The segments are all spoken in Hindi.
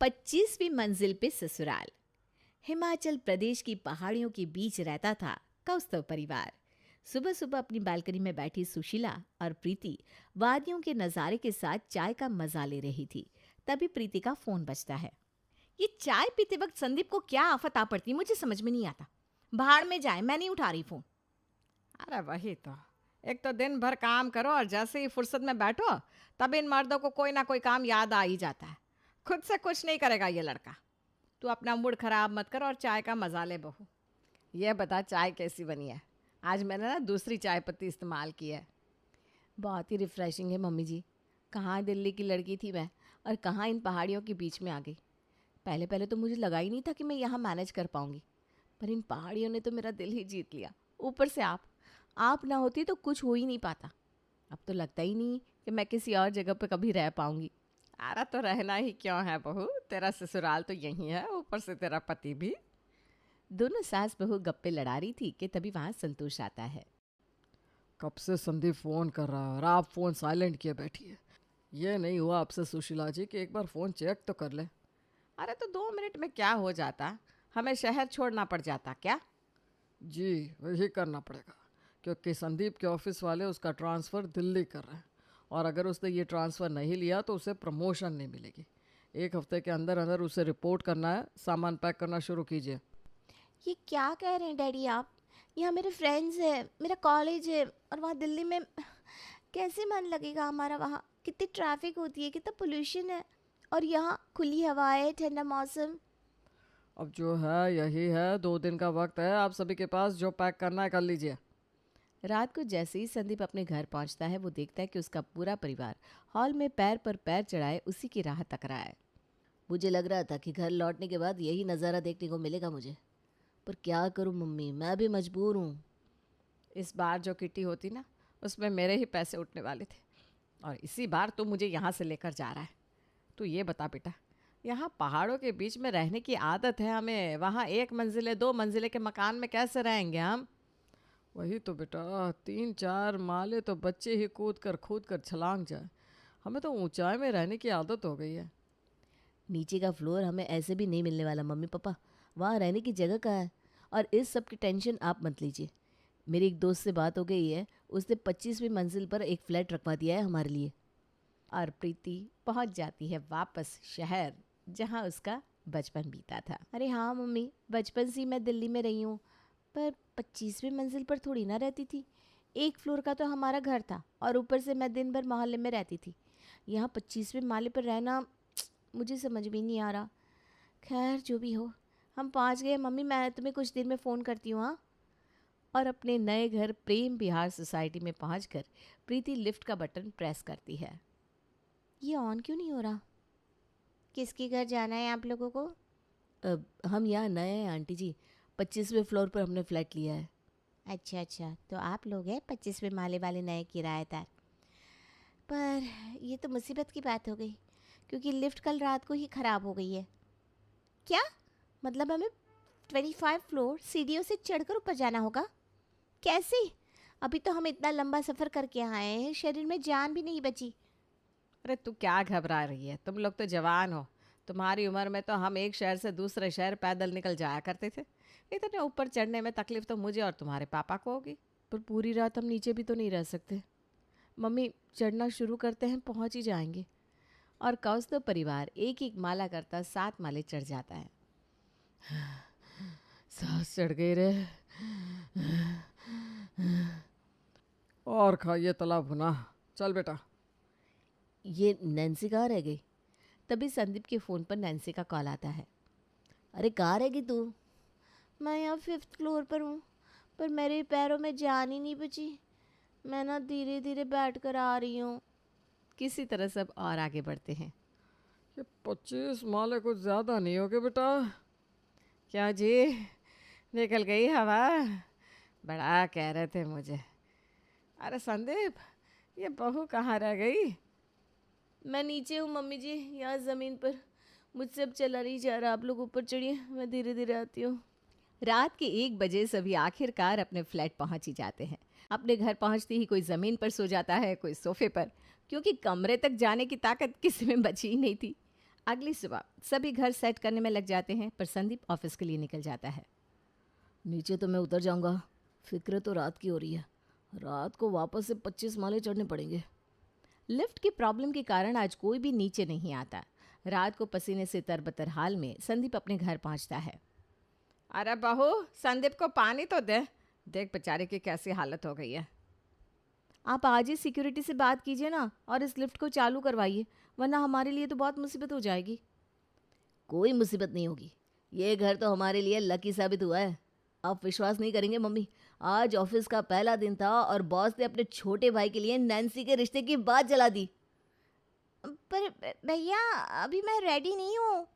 25वीं मंजिल पे ससुराल। हिमाचल प्रदेश की पहाड़ियों के बीच रहता था कौस्तव परिवार। सुबह सुबह अपनी बालकनी में बैठी सुशीला और प्रीति वादियों के नज़ारे के साथ चाय का मजा ले रही थी। तभी प्रीति का फोन बजता है। ये चाय पीते वक्त संदीप को क्या आफत आ पड़ती, मुझे समझ में नहीं आता। भाड़ में जाए, मैं नहीं उठा रही फोन। अरे वही तो, एक तो दिन भर काम करो और जैसे ही फुर्सत में बैठो तब इन मर्दों को कोई ना कोई काम याद आ ही जाता है। खुद से कुछ नहीं करेगा ये लड़का। तू अपना मूड खराब मत कर और चाय का मजा ले बहू। ये बता चाय कैसी बनी है? आज मैंने ना दूसरी चाय पत्ती इस्तेमाल की है। बहुत ही रिफ्रेशिंग है मम्मी जी। कहाँ दिल्ली की लड़की थी मैं और कहाँ इन पहाड़ियों के बीच में आ गई। पहले पहले तो मुझे लगा ही नहीं था कि मैं यहाँ मैनेज कर पाऊंगी, पर इन पहाड़ियों ने तो मेरा दिल ही जीत लिया। ऊपर से आप ना होती तो कुछ हो ही नहीं पाता। अब तो लगता ही नहीं कि मैं किसी और जगह पर कभी रह पाऊंगी। अरे तो रहना ही क्यों है बहू, तेरा ससुराल तो यही है, ऊपर से तेरा पति भी। दोनों सास बहू गप्पे लड़ा रही थी कि तभी वहाँ संतोष आता है। कब से संदीप फ़ोन कर रहा है और आप फ़ोन साइलेंट किए बैठी है। ये नहीं हुआ आपसे सुशीला जी कि एक बार फ़ोन चेक तो कर ले। अरे तो 2 मिनट में क्या हो जाता, हमें शहर छोड़ना पड़ जाता क्या? जी वही करना पड़ेगा, क्योंकि संदीप के ऑफिस वाले उसका ट्रांसफ़र दिल्ली कर रहे हैं और अगर उसने ये ट्रांसफ़र नहीं लिया तो उसे प्रमोशन नहीं मिलेगी। 1 हफ्ते के अंदर अंदर उसे रिपोर्ट करना है। सामान पैक करना शुरू कीजिए। ये क्या कह रहे हैं डैडी आप? यहाँ मेरे फ्रेंड्स हैं, मेरा कॉलेज है, और वहाँ दिल्ली में कैसे मन लगेगा हमारा? वहाँ कितनी ट्रैफिक होती है, कितना पोल्यूशन है, और यहाँ खुली हवा है, ठंडा मौसम। अब जो है यही है, 2 दिन का वक्त है आप सभी के पास, जो पैक करना है कर लीजिए। रात को जैसे ही संदीप अपने घर पहुंचता है वो देखता है कि उसका पूरा परिवार हॉल में पैर पर पैर चढ़ाए उसी की राह तक रहा है। मुझे लग रहा था कि घर लौटने के बाद यही नज़ारा देखने को मिलेगा मुझे, पर क्या करूं मम्मी, मैं भी मजबूर हूँ। इस बार जो किट्टी होती ना, उसमें मेरे ही पैसे उठने वाले थे और इसी बार तू मुझे यहाँ से लेकर जा रहा है। तू ये बता बेटा, यहाँ पहाड़ों के बीच में रहने की आदत है हमें, वहाँ 1 मंजिले 2 मंजिले के मकान में कैसे रहेंगे हम? वही तो बेटा, 3-4 माले तो बच्चे ही कूद कर छलांग जाए। हमें तो ऊंचाई में रहने की आदत हो गई है। नीचे का फ्लोर हमें ऐसे भी नहीं मिलने वाला मम्मी पापा, वहाँ रहने की जगह कहाँ है? और इस सब की टेंशन आप मत लीजिए। मेरी एक दोस्त से बात हो गई है, उसने 25वीं मंजिल पर एक फ्लैट रखवा दिया है हमारे लिए। और प्रीति पहुंच जाती है वापस शहर जहां उसका बचपन बीता था। अरे हाँ मम्मी, बचपन से ही मैं दिल्ली में रही हूँ, पर 25वीं मंजिल पर थोड़ी ना रहती थी। एक फ्लोर का तो हमारा घर था और ऊपर से मैं दिन भर मोहल्ले में रहती थी। यहाँ 25वें माले पर रहना मुझे समझ में नहीं आ रहा। खैर जो भी हो, हम पहुँच गए मम्मी, मैं तुम्हें कुछ देर में फ़ोन करती हूँ। हाँ। और अपने नए घर प्रेम विहार सोसाइटी में पहुंचकर प्रीति लिफ्ट का बटन प्रेस करती है। ये ऑन क्यों नहीं हो रहा? किसके घर जाना है आप लोगों को? हम यहाँ नए हैं आंटी जी, 25वें फ्लोर पर हमने फ्लैट लिया है। अच्छा अच्छा, तो आप लोग हैं 25वें माले वाले नए किराएदार। पर ये तो मुसीबत की बात हो गई, क्योंकि लिफ्ट कल रात को ही ख़राब हो गई है। क्या मतलब? हमें 25 फ्लोर सीढ़ियों से चढ़कर ऊपर जाना होगा? कैसे? अभी तो हम इतना लंबा सफ़र करके आए हैं, शरीर में जान भी नहीं बची। अरे तू क्या घबरा रही है, तुम लोग तो जवान हो। तुम्हारी उम्र में तो हम एक शहर से दूसरे शहर पैदल निकल जाया करते थे। इतने ऊपर चढ़ने में तकलीफ तो मुझे और तुम्हारे पापा को होगी। पर पूरी रात हम नीचे भी तो नहीं रह सकते मम्मी, चढ़ना शुरू करते हैं पहुंच ही जाएंगे। और कौस्तव परिवार एक एक माला करता 7 माले चढ़ जाता है। सांस चढ़ गई रे। और खाइए तला भुना। चल बेटा। ये नैन्सी कहाँ रह गई? तभी संदीप के फ़ोन पर नैन्सी का कॉल आता है। अरे कहाँ रहेगी तू? मैं यहाँ 5th फ्लोर पर हूँ, पर मेरे पैरों में जान ही नहीं बची। मैं ना धीरे धीरे बैठ कर आ रही हूँ। किसी तरह सब और आगे बढ़ते हैं। ये 25 माले कुछ ज़्यादा नहीं हो गए बेटा? क्या जी, निकल गई हवा? बड़ा कह रहे थे मुझे। अरे संदीप, ये बहू कहाँ रह गई? मैं नीचे हूँ मम्मी जी, यहाँ ज़मीन पर। मुझसे अब चला नहीं जा रहा, आप लोग ऊपर चढ़िए, मैं धीरे धीरे आती हूँ। रात के 1 बजे सभी आखिरकार अपने फ्लैट पहुंच ही जाते हैं। अपने घर पहुंचते ही कोई ज़मीन पर सो जाता है, कोई सोफे पर, क्योंकि कमरे तक जाने की ताकत किसी में बची ही नहीं थी। अगली सुबह सभी घर सेट करने में लग जाते हैं, पर संदीप ऑफिस के लिए निकल जाता है। नीचे तो मैं उतर जाऊंगा, फिक्र तो रात की हो रही है। रात को वापस से 25 माले चढ़ने पड़ेंगे। लिफ्ट की प्रॉब्लम के कारण आज कोई भी नीचे नहीं आता। रात को पसीने से तरबतर हाल में संदीप अपने घर पहुंचता है। अरे बहू, संदीप को पानी तो दे, देख बेचारे की कैसी हालत हो गई है। आप आज ही सिक्योरिटी से बात कीजिए ना और इस लिफ्ट को चालू करवाइए, वरना हमारे लिए तो बहुत मुसीबत हो जाएगी। कोई मुसीबत नहीं होगी, ये घर तो हमारे लिए लकी साबित हुआ है। आप विश्वास नहीं करेंगे मम्मी, आज ऑफिस का पहला दिन था और बॉस ने अपने छोटे भाई के लिए नैन्सी के रिश्ते की बात जला दी। पर भैया, अभी मैं रेडी नहीं हूँ।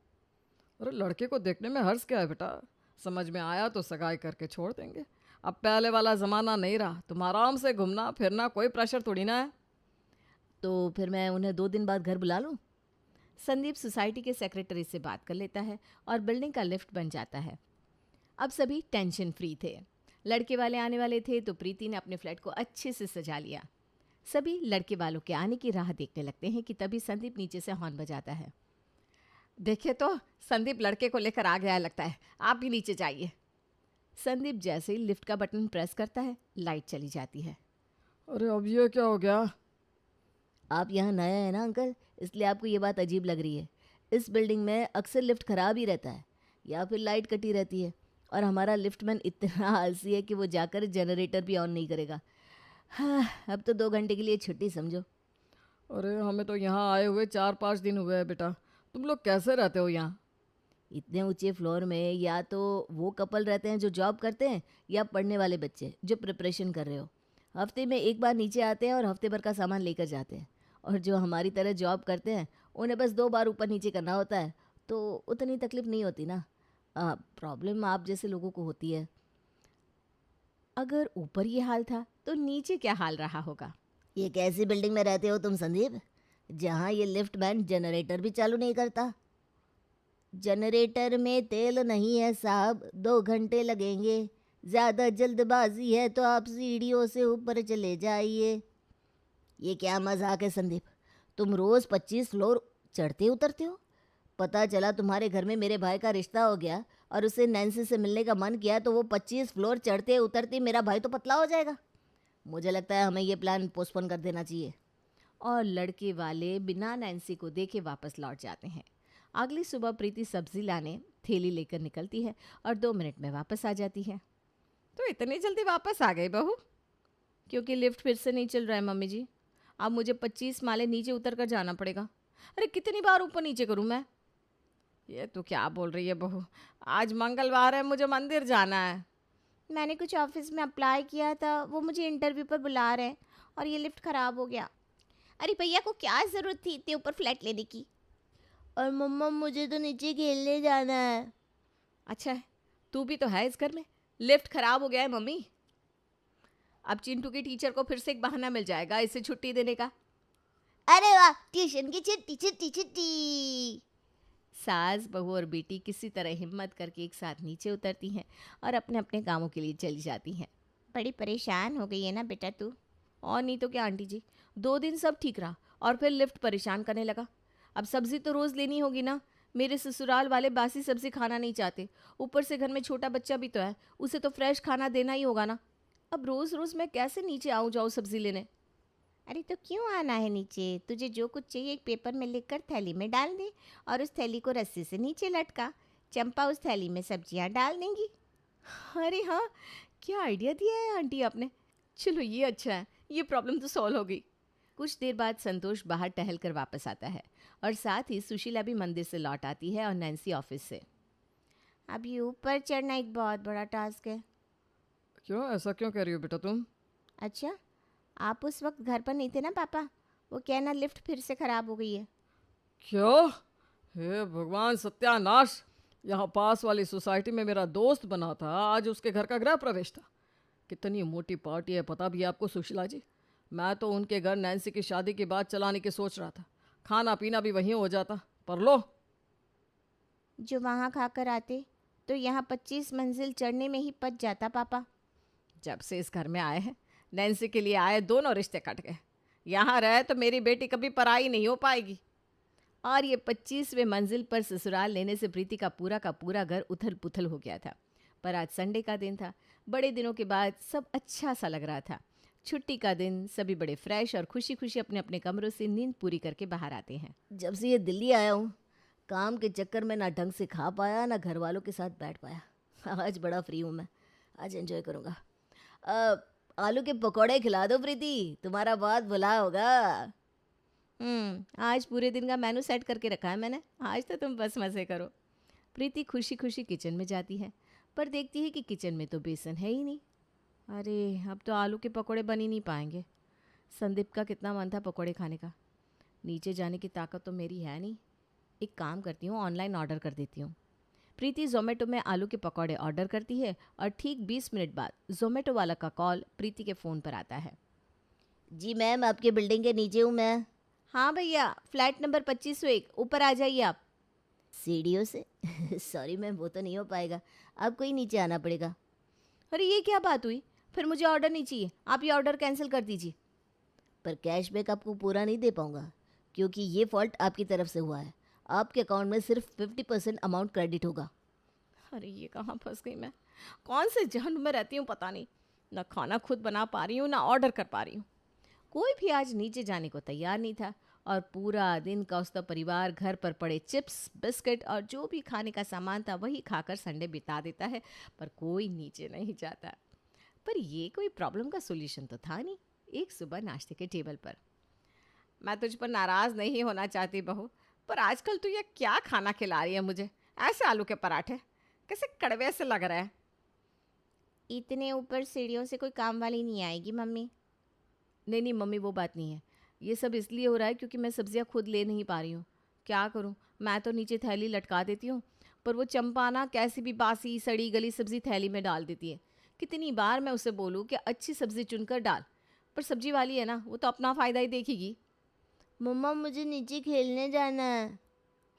अरे लड़के को देखने में हर्ष क्या है बेटा, समझ में आया तो सगाई करके छोड़ देंगे। अब पहले वाला ज़माना नहीं रहा, तुम आराम से घूमना फिरना, कोई प्रेशर थोड़ी ना है। तो फिर मैं उन्हें 2 दिन बाद घर बुला लूँ? संदीप सोसाइटी के सेक्रेटरी से बात कर लेता है और बिल्डिंग का लिफ्ट बन जाता है। अब सभी टेंशन फ्री थे। लड़के वाले आने वाले थे तो प्रीति ने अपने फ्लैट को अच्छे से सजा लिया। सभी लड़के वालों के आने की राह देखने लगते हैं कि तभी संदीप नीचे से हॉर्न बजाता है। देखिए तो, संदीप लड़के को लेकर आ गया है लगता है, आप भी नीचे जाइए। संदीप जैसे ही लिफ्ट का बटन प्रेस करता है, लाइट चली जाती है। अरे अब ये क्या हो गया? आप यहाँ नया है ना अंकल, इसलिए आपको ये बात अजीब लग रही है। इस बिल्डिंग में अक्सर लिफ्ट खराब ही रहता है या फिर लाइट कटी रहती है, और हमारा लिफ्टमैन इतना आलसी है कि वो जाकर जनरेटर भी ऑन नहीं करेगा। हाँ, अब तो 2 घंटे के लिए छुट्टी समझो। अरे हमें तो यहाँ आए हुए 4-5 दिन हुए हैं बेटा, तुम लोग कैसे रहते हो यहाँ? इतने ऊंचे फ्लोर में या तो वो कपल रहते हैं जो जॉब करते हैं, या पढ़ने वाले बच्चे जो प्रिपरेशन कर रहे हो। हफ्ते में एक बार नीचे आते हैं और हफ्ते भर का सामान लेकर जाते हैं, और जो हमारी तरह जॉब करते हैं उन्हें बस 2 बार ऊपर नीचे करना होता है, तो उतनी तकलीफ नहीं होती ना। प्रॉब्लम आप जैसे लोगों को होती है। अगर ऊपर ये हाल था तो नीचे क्या हाल रहा होगा? ये कैसी बिल्डिंग में रहते हो तुम संदीप, जहाँ ये लिफ्ट मैन जनरेटर भी चालू नहीं करता? जनरेटर में तेल नहीं है साहब, 2 घंटे लगेंगे। ज़्यादा जल्दबाजी है तो आप सीढ़ियों से ऊपर चले जाइए। ये क्या मजाक है संदीप, तुम रोज़ 25 फ्लोर चढ़ते उतरते हो। पता चला तुम्हारे घर में मेरे भाई का रिश्ता हो गया और उसे नैन्सी से मिलने का मन किया तो वो 25 फ्लोर चढ़ते उतरते मेरा भाई तो पतला हो जाएगा। मुझे लगता है हमें ये प्लान पोस्टपोन कर देना चाहिए। और लड़के वाले बिना नैन्सी को देखे वापस लौट जाते हैं। अगली सुबह प्रीति सब्जी लाने थैली लेकर निकलती है और 2 मिनट में वापस आ जाती है। तो इतनी जल्दी वापस आ गई बहू? क्योंकि लिफ्ट फिर से नहीं चल रहा है मम्मी जी, अब मुझे 25 माले नीचे उतर कर जाना पड़ेगा। अरे कितनी बार ऊपर नीचे करूँ मैं? ये तो क्या बोल रही है बहू, आज मंगलवार है, मुझे मंदिर जाना है। मैंने कुछ ऑफिस में अप्लाई किया था, वो मुझे इंटरव्यू पर बुला रहे हैं और ये लिफ्ट ख़राब हो गया। अरे भैया को क्या ज़रूरत थी इतने ऊपर फ्लैट लेने की? और मम्मा मुझे तो नीचे खेलने जाना है। अच्छा है, तू भी तो है इस घर में। लिफ्ट खराब हो गया है मम्मी। अब चिंटू की टीचर को फिर से एक बहाना मिल जाएगा इसे छुट्टी देने का। अरे वाह, ट्यूशन की छुट्टी छुट्टी छुट्टी। सास बहू और बेटी किसी तरह हिम्मत करके एक साथ नीचे उतरती हैं और अपने अपने कामों के लिए चली जाती हैं। बड़ी परेशान हो गई है ना बेटा तू? और नहीं तो क्या आंटी जी, 2 दिन सब ठीक रहा और फिर लिफ्ट परेशान करने लगा। अब सब्जी तो रोज़ लेनी होगी ना, मेरे ससुराल वाले बासी सब्जी खाना नहीं चाहते। ऊपर से घर में छोटा बच्चा भी तो है, उसे तो फ्रेश खाना देना ही होगा ना। अब रोज़ रोज़ मैं कैसे नीचे आऊँ जाऊँ सब्जी लेने? अरे तो क्यों आना है नीचे? तुझे जो कुछ चाहिए एक पेपर में लिखकर थैली में डाल दे और उस थैली को रस्सी से नीचे लटका। चंपा उस थैली में सब्जियां डाल देंगी। अरे हाँ, क्या आइडिया दिया है आंटी आपने। चलो ये अच्छा है, ये प्रॉब्लम तो सॉल्व हो गई। कुछ देर बाद संतोष बाहर टहल कर वापस आता है और साथ ही सुशीला भी मंदिर से लौट आती है और नैन्सी ऑफिस से। अब ये ऊपर चढ़ना एक बहुत बड़ा टास्क है। क्यों, ऐसा क्यों कह रही हो बेटा तुम? अच्छा, आप उस वक्त घर पर नहीं थे ना पापा? वो कहना लिफ्ट फिर से ख़राब हो गई है। क्यों? हे भगवान सत्यानाश, यहाँ पास वाली सोसाइटी में मेरा दोस्त बना था, आज उसके घर का गृह प्रवेश था। कितनी मोटी पार्टी है पता भी आपको सुशीला जी। मैं तो उनके घर नैन्सी की शादी के बाद चलाने की सोच रहा था, खाना पीना भी वहीं हो जाता, पर लो। जो वहाँ खाकर आते तो यहाँ 25 मंजिल चढ़ने में ही पच जाता पापा। जब से इस घर में आए हैं, नैन्सी के लिए आए दोनों रिश्ते कट गए। यहाँ रहे तो मेरी बेटी कभी पराई नहीं हो पाएगी। और ये 25वें मंजिल पर ससुराल लेने से प्रीति का पूरा घर उथल पुथल हो गया था। पर आज संडे का दिन था। बड़े दिनों के बाद सब अच्छा सा लग रहा था। छुट्टी का दिन, सभी बड़े फ्रेश और खुशी खुशी अपने अपने कमरों से नींद पूरी करके बाहर आते हैं। जब से ये दिल्ली आया हूँ, काम के चक्कर में ना ढंग से खा पाया ना घर वालों के साथ बैठ पाया। आज बड़ा फ्री हूँ मैं, आज एंजॉय करूँगा। आलू के पकौड़े खिला दो प्रीति, तुम्हारा बहुत भला होगा। आज पूरे दिन का मेनू सेट करके रखा है मैंने, आज तो तुम बस मज़े करो। प्रीति खुशी खुशी किचन में जाती है, पर देखती है कि किचन में तो बेसन है ही नहीं। अरे अब तो आलू के पकौड़े बन ही नहीं पाएंगे। संदीप का कितना मन था पकौड़े खाने का। नीचे जाने की ताकत तो मेरी है नहीं। एक काम करती हूँ, ऑनलाइन ऑर्डर कर देती हूँ। प्रीति ज़ोमैटो में आलू के पकौड़े ऑर्डर करती है और ठीक 20 मिनट बाद ज़ोमैटो वाला का कॉल प्रीति के फ़ोन पर आता है। जी मैम, आपके बिल्डिंग के नीचे हूँ मैं। हाँ भैया, फ्लैट नंबर 2501, ऊपर आ जाइए आप। सीढ़ियों से? सॉरी मैम, वो तो नहीं हो पाएगा, आपको ही नीचे आना पड़ेगा। अरे ये क्या बात हुई? फिर मुझे ऑर्डर नहीं चाहिए, आप ये ऑर्डर कैंसिल कर दीजिए। पर कैशबैक आपको पूरा नहीं दे पाऊँगा, क्योंकि ये फॉल्ट आपकी तरफ से हुआ है। आपके अकाउंट में सिर्फ 50% अमाउंट क्रेडिट होगा। अरे ये कहाँ फंस गई मैं? कौन से जहन में रहती हूँ पता नहीं। ना खाना खुद बना पा रही हूँ, ना ऑर्डर कर पा रही हूँ। कोई भी आज नीचे जाने को तैयार नहीं था और पूरा दिन कौस्तव परिवार घर पर पड़े चिप्स, बिस्किट और जो भी खाने का सामान था वही खाकर संडे बिता देता है, पर कोई नीचे नहीं जाता। पर ये कोई प्रॉब्लम का सोल्यूशन तो था नहीं। एक सुबह नाश्ते के टेबल पर, मैं तुझ पर नाराज़ नहीं होना चाहती बहू, पर आजकल तू ये क्या खाना खिला रही है मुझे? ऐसे आलू के पराठे कैसे कड़वे से लग रहे हैं। इतने ऊपर सीढ़ियों से कोई काम वाली नहीं आएगी मम्मी। नहीं नहीं मम्मी, वो बात नहीं है। ये सब इसलिए हो रहा है क्योंकि मैं सब्जियां खुद ले नहीं पा रही हूँ। क्या करूँ, मैं तो नीचे थैली लटका देती हूँ, पर वो चंपा ना कैसी भी बासी सड़ी गली सब्जी थैली में डाल देती है। कितनी बार मैं उसे बोलूँ कि अच्छी सब्जी चुनकर डाल, पर सब्जी वाली है ना, वो तो अपना फ़ायदा ही देखेगी। मम्मा, मुझे नीचे खेलने जाना है।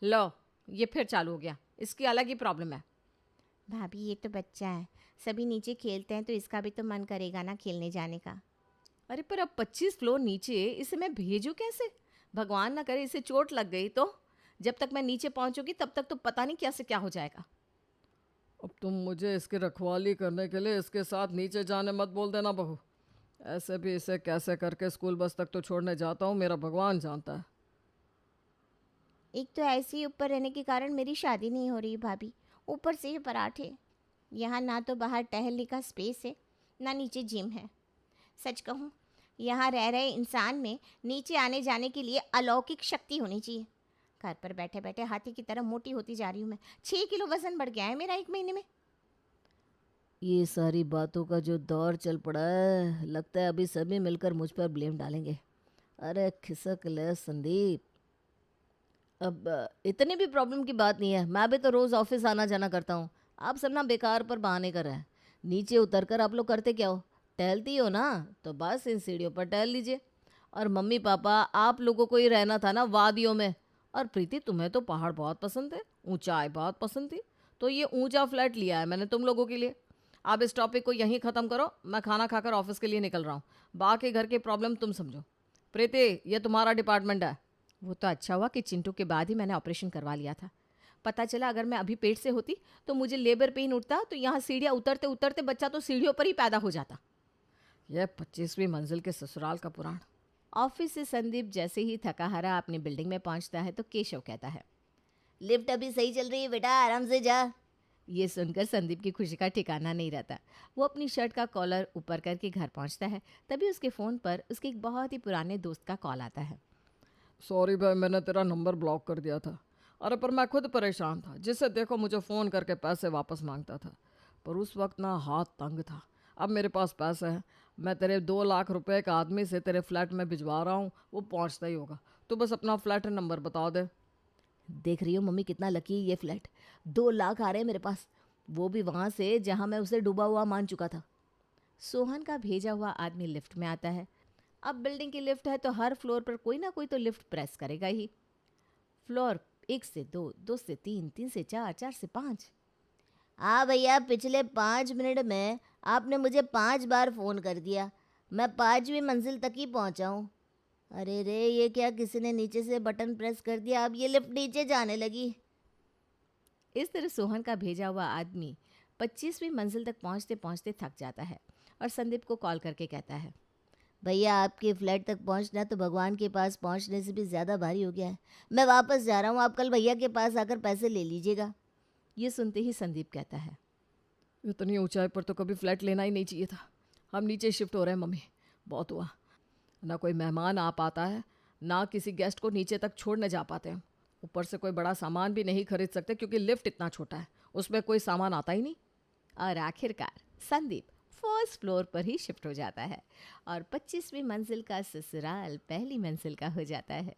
लो, ये फिर चालू हो गया, इसकी अलग ही प्रॉब्लम है। भाभी, ये तो बच्चा है, सभी नीचे खेलते हैं तो इसका भी तो मन करेगा ना खेलने जाने का। अरे पर अब 25 फ्लोर नीचे, इसे मैं भेजूँ कैसे? भगवान ना करे इसे चोट लग गई तो जब तक मैं नीचे पहुंचूंगी तब तक तो पता नहीं क्या से क्या हो जाएगा। अब तुम मुझे इसकी रखवाली करने के लिए इसके साथ नीचे जाने मत बोल देना बहू। ऐसे भी इसे कैसे करके स्कूल बस तक तो छोड़ने जाता हूँ, मेरा भगवान जानता है। एक तो ऐसे ही ऊपर रहने के कारण मेरी शादी नहीं हो रही भाभी, ऊपर से ये पराठे। यहाँ ना तो बाहर टहलने का स्पेस है, ना नीचे जिम है। सच कहूँ, यहाँ रह रहे इंसान में नीचे आने जाने के लिए अलौकिक शक्ति होनी चाहिए। घर पर बैठे बैठे हाथी की तरह मोटी होती जा रही हूँ मैं। 6 किलो वजन बढ़ गया है मेरा 1 महीने में। ये सारी बातों का जो दौर चल पड़ा है, लगता है अभी सभी मिलकर मुझ पर ब्लेम डालेंगे। अरे खिसक ले संदीप, अब इतनी भी प्रॉब्लम की बात नहीं है। मैं भी तो रोज़ ऑफिस आना जाना करता हूँ। आप सब ना बेकार पर बहाने कर रहे हैं। नीचे उतर कर आप लोग करते क्या हो? टहलती हो ना, तो बस इन सीढ़ियों पर टहल लीजिए। और मम्मी पापा, आप लोगों को ही रहना था ना वादियों में। और प्रीति, तुम्हें तो पहाड़ बहुत पसंद है, ऊंचाई बहुत पसंद थी, तो ये ऊंचा फ्लैट लिया है मैंने तुम लोगों के लिए। आप इस टॉपिक को यहीं ख़त्म करो, मैं खाना खाकर ऑफिस के लिए निकल रहा हूँ। बाकी घर की प्रॉब्लम तुम समझो। प्रीति, ये तुम्हारा डिपार्टमेंट है। वो तो अच्छा हुआ कि चिंटू के बाद ही मैंने ऑपरेशन करवा लिया था। पता चला अगर मैं अभी पेट से होती तो मुझे लेबर पेन उठता, तो यहाँ सीढ़ियाँ उतरते उतरते बच्चा तो सीढ़ियों पर ही पैदा हो जाता। यह 25वीं मंजिल के ससुराल का पुराण। ऑफिस से संदीप जैसे ही थका हारा अपनी बिल्डिंग में पहुंचता है तो केशव कहता है, लिफ्ट अभी सही चल रही है बेटा, आराम से जा। ये सुनकर संदीप की खुशी का ठिकाना नहीं रहता। वो अपनी शर्ट का कॉलर ऊपर करके घर पहुंचता है। तभी उसके फ़ोन पर उसके एक बहुत ही पुराने दोस्त का कॉल आता है। सॉरी भाई, मैंने तेरा नंबर ब्लॉक कर दिया था। अरे पर मैं खुद परेशान था, जिससे देखो मुझे फ़ोन करके पैसे वापस मांगता था, पर उस वक्त ना हाथ तंग था। अब मेरे पास पैसे हैं, मैं तेरे 2 लाख रुपए का आदमी से तेरे फ्लैट में भिजवा रहा हूँ, वो पहुँचता ही होगा। तो बस अपना फ्लैट नंबर बता दे। देख रही हो मम्मी कितना लकी है ये फ्लैट। 2 लाख आ रहे हैं मेरे पास, वो भी वहाँ से जहाँ मैं उसे डूबा हुआ मान चुका था। सोहन का भेजा हुआ आदमी लिफ्ट में आता है। अब बिल्डिंग की लिफ्ट है तो हर फ्लोर पर कोई ना कोई तो लिफ्ट प्रेस करेगा ही। फ्लोर 1 से 2, 2 से 3, 3 से 4, 4 से 5। हाँ भैया, पिछले 5 मिनट में आपने मुझे 5 बार फ़ोन कर दिया। मैं 5वीं मंजिल तक ही पहुँचा हूँ। अरे रे, ये क्या, किसी ने नीचे से बटन प्रेस कर दिया, अब ये लिफ्ट नीचे जाने लगी। इस तरह सोहन का भेजा हुआ आदमी 25वीं मंजिल तक पहुंचते पहुंचते थक जाता है और संदीप को कॉल करके कहता है, भैया आपके फ्लैट तक पहुंचना तो भगवान के पास पहुंचने से भी ज़्यादा भारी हो गया है। मैं वापस जा रहा हूँ, आप कल भैया के पास आकर पैसे ले लीजिएगा। ये सुनते ही संदीप कहता है, इतनी ऊंचाई पर तो कभी फ्लैट लेना ही नहीं चाहिए था। हम नीचे शिफ्ट हो रहे हैं मम्मी, बहुत हुआ। ना कोई मेहमान आ पाता है, ना किसी गेस्ट को नीचे तक छोड़ने जा पाते हैं। ऊपर से कोई बड़ा सामान भी नहीं खरीद सकते क्योंकि लिफ्ट इतना छोटा है, उसमें कोई सामान आता ही नहीं। और आखिरकार संदीप फर्स्ट फ्लोर पर ही शिफ्ट हो जाता है और 25वीं मंजिल का ससुराल पहली मंजिल का हो जाता है।